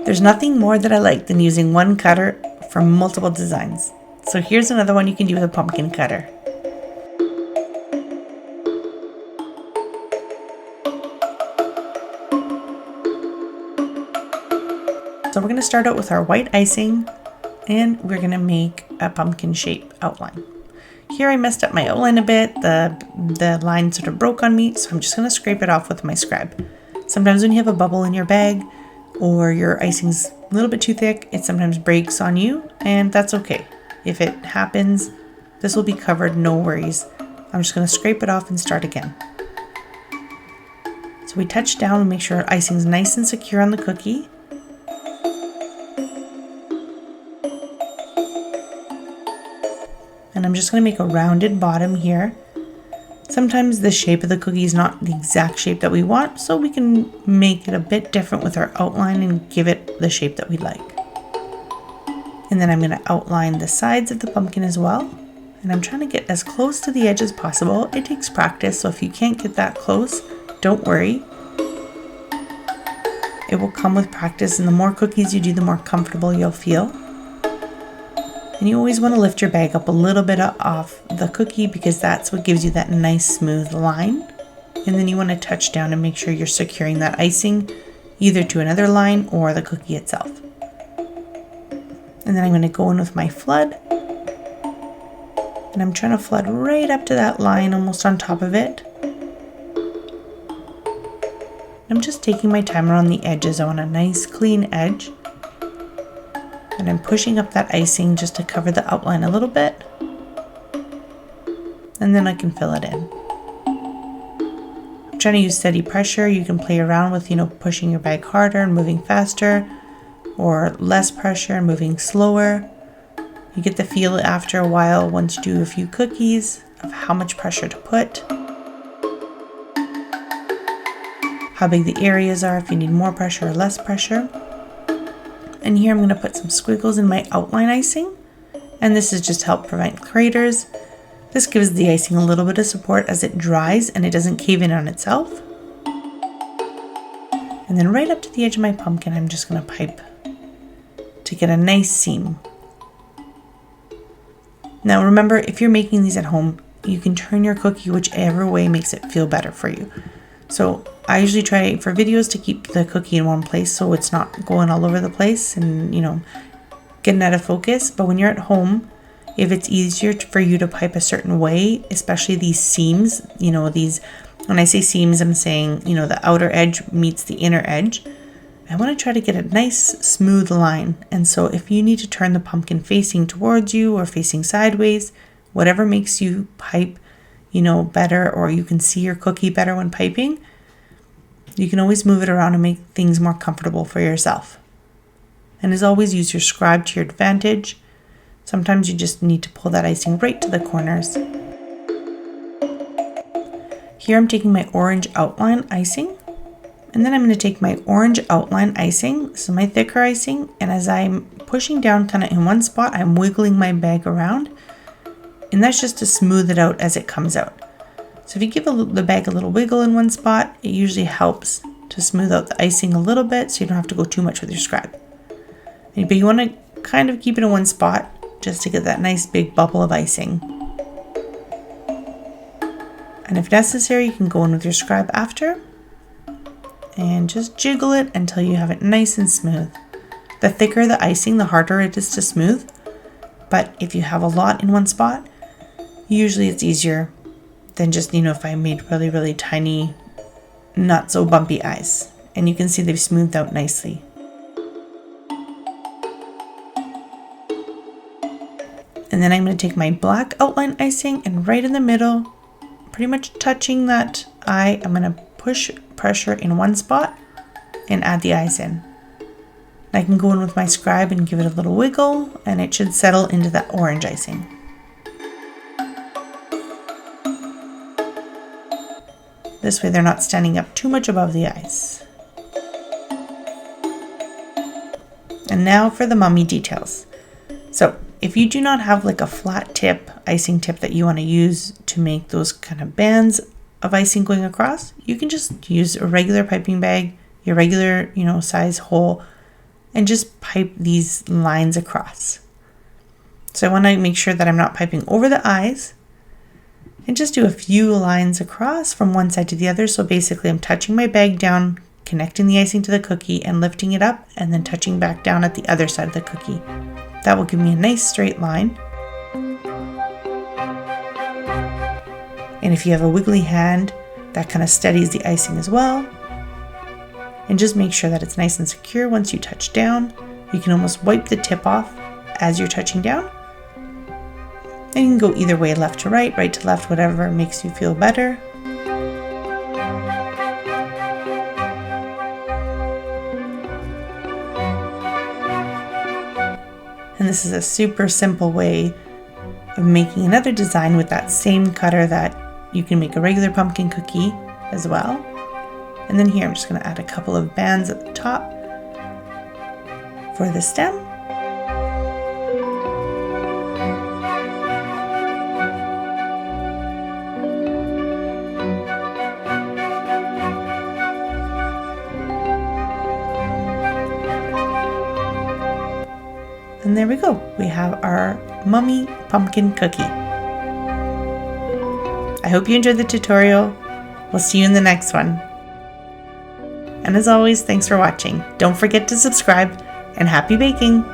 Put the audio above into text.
There's nothing more that I like than using one cutter for multiple designs. So here's another one you can do with a pumpkin cutter. So we're going to start out with our white icing, and we're going to make a pumpkin shape outline. Here I messed up my outline a bit. The line sort of broke on me, so I'm just going to scrape it off with my scribe. Sometimes when you have a bubble in your bag or your icing's a little bit too thick, it sometimes breaks on you, and that's okay. If it happens, this will be covered, no worries. I'm just going to scrape it off and start again. So we touch down and make sure our icing's nice and secure on the cookie. And I'm just going to make a rounded bottom here. Sometimes the shape of the cookie is not the exact shape that we want, so we can make it a bit different with our outline and give it the shape that we like. And then I'm going to outline the sides of the pumpkin as well. And I'm trying to get as close to the edge as possible. It takes practice, so if you can't get that close, don't worry. It will come with practice, and the more cookies you do, the more comfortable you'll feel. And you always want to lift your bag up a little bit off the cookie because that's what gives you that nice smooth line. And then you want to touch down and make sure you're securing that icing either to another line or the cookie itself. And then I'm going to go in with my flood. And I'm trying to flood right up to that line, almost on top of it. I'm just taking my time around the edges. I want a nice clean edge. And I'm pushing up that icing just to cover the outline a little bit. And then I can fill it in. I'm trying to use steady pressure. You can play around with, pushing your bag harder and moving faster, or less pressure and moving slower. You get the feel after a while, once you do a few cookies, of how much pressure to put, how big the areas are, if you need more pressure or less pressure. And here I'm going to put some squiggles in my outline icing, and this is just to help prevent craters. This gives the icing a little bit of support as it dries and it doesn't cave in on itself. And then right up to the edge of my pumpkin, I'm just going to pipe to get a nice seam. Now remember, if you're making these at home, you can turn your cookie whichever way makes it feel better for you. So I usually try for videos to keep the cookie in one place so it's not going all over the place and, getting out of focus. But when you're at home, if it's easier for you to pipe a certain way, especially these seams, when I say seams, I'm saying, the outer edge meets the inner edge. I want to try to get a nice smooth line. And so if you need to turn the pumpkin facing towards you or facing sideways, whatever makes you pipe better, or you can see your cookie better when piping, you can always move it around and make things more comfortable for yourself. And as always, use your scribe to your advantage. Sometimes you just need to pull that icing right to the corners. Here I'm taking my orange outline icing, and then I'm going to take my orange outline icing, this is my thicker icing, and as I'm pushing down kind of in one spot, I'm wiggling my bag around. And that's just to smooth it out as it comes out. So if you give the bag a little wiggle in one spot, it usually helps to smooth out the icing a little bit so you don't have to go too much with your scribe. But you want to kind of keep it in one spot just to get that nice big bubble of icing. And if necessary, you can go in with your scribe after and just jiggle it until you have it nice and smooth. The thicker the icing, the harder it is to smooth. But if you have a lot in one spot, usually it's easier than just, if I made really, really tiny, not so bumpy eyes. And you can see they've smoothed out nicely. And then I'm going to take my black outline icing and right in the middle, pretty much touching that eye, I'm going to push pressure in one spot and add the eyes in. I can go in with my scribe and give it a little wiggle, and it should settle into that orange icing. This way they're not standing up too much above the eyes. And now for the mummy details. So if you do not have like a flat tip, icing tip that you want to use to make those kind of bands of icing going across, you can just use a regular piping bag, your regular, size hole, and just pipe these lines across. So I want to make sure that I'm not piping over the eyes, and just do a few lines across from one side to the other. So basically I'm touching my bag down, connecting the icing to the cookie and lifting it up, and then touching back down at the other side of the cookie. That will give me a nice straight line. And if you have a wiggly hand, that kind of steadies the icing as well. And just make sure that it's nice and secure once you touch down. You can almost wipe the tip off as you're touching down. And you can go either way, left to right, right to left, whatever makes you feel better. And this is a super simple way of making another design with that same cutter that you can make a regular pumpkin cookie as well. And then here I'm just going to add a couple of bands at the top for the stem. And there we go. We have our mummy pumpkin cookie. I hope you enjoyed the tutorial. We'll see you in the next one. And as always, thanks for watching. Don't forget to subscribe, and happy baking!